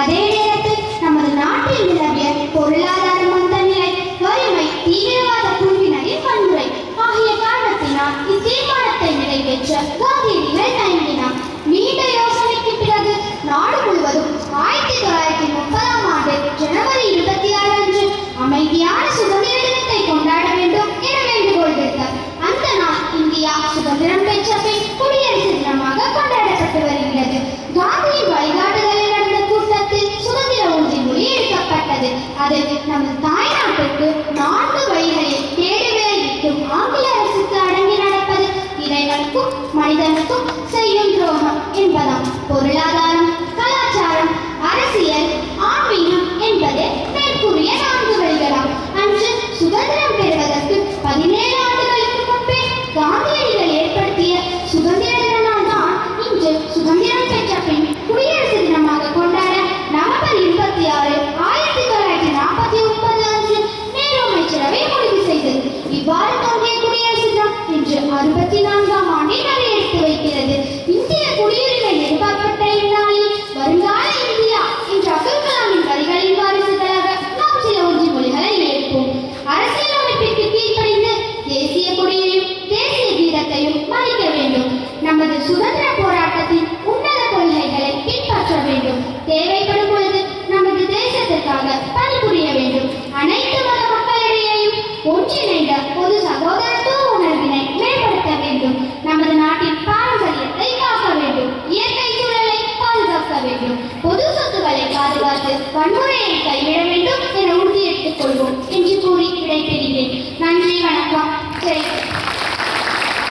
அதே நேரத்தில் நமது நாட்டில் நிலவிய பொருளாதார மந்த நிலை, வறுமை, தீவிரவாத குழுவினரின் வன்முறை ஆகிய காரணத்தினால் இத்தீர்மானத்தை நிறைவேற்ற காந்தியடிகள் தயங்கினார். நீண்ட யோசனைக்கு பிறகு நாடு முழுவதும் 1930ஆம் ஆண்டு ஜனவரி 26 அன்று அமைதியான சுதந்திர தினத்தை கொண்டாட வேண்டும் என வேண்டுகோள் விடுத்தார். அந்த நாள் இந்தியா சுதந்திரம் பெற்ற பின் குடியரசு தினமாக கொண்டாடப்பட்டு வருகிறது. காந்தியின் வழிகாட்டுதலில் நடந்த கூட்டத்தில் சுதந்திர உறுதிமொழி எடுக்கப்பட்டது. அதில் நமது தாய்நாட்டுக்கு 4 வழிகளை தேடி விளைவிக்கும் ஆங்கில அரசுக்கு அடங்கி நடப்பது இறைவனுக்கும் மனிதனுக்கும் செய்யும் துரோகம் என்பதாம். பொருளாதாரம், கலாச்சாரம், அரசியல், ஆன்மீகம் என்பது மேற்கூறிய 4 வழிகளாம். அன்று சுதந்திரம் பெறுவதற்கு 17 ஆண்டுகளுக்கு முன்பே காந்தியடிகள் ஏற்படுத்திய சுதந்திர தினம் தான் இன்று சுதந்திரம் பெற்ற பின் குடியரசு தினமாக கொண்டாட நவம்பர் 26, 1949 அன்று நேரு அமைச்சரவை முடிவு செய்தது. இவ்வாறு தோன்றிய குடியரசு தினம் இன்று 64ஆம் ஆண்டில் தலையெடுத்து வைக்கிறது. இந்திய குடியுரிமை நிறுவப்பட்ட இந்நாளில் வருங்கால இந்தியா என்ற அப்துல் கலாமின் வரிகளின் வாரிசுகளாக நாம் சில உறுதிமொழிகளை ஏற்போம். அரசியலமைப்பிற்கு கீழ்ப்படிந்து தேசிய கொடியையும் தேசிய கீதத்தையும் மதிக்க வேண்டும். நமது சுதந்திர போராட்டத்தின் உன்னத கொள்கைகளை பின்பற்ற வேண்டும். தேவைப்படும் பொழுது நமது தேசத்திற்காக பணிபுரிய வேண்டும். அனைத்து மத மக்களிடையேயும் ஒன்றிணைந்த பொது சகோதரத்துவ உணர்வினை மேம்படுத்த வேண்டும். நமது நாட்டின் பாரம்பரியத்தை காக்க வேண்டும். இயற்கை சூழலை பாதுகாக்க வேண்டும். பொது சொத்துக்களை பாதுகாத்து வன்முறையை கைவிட வேண்டும்.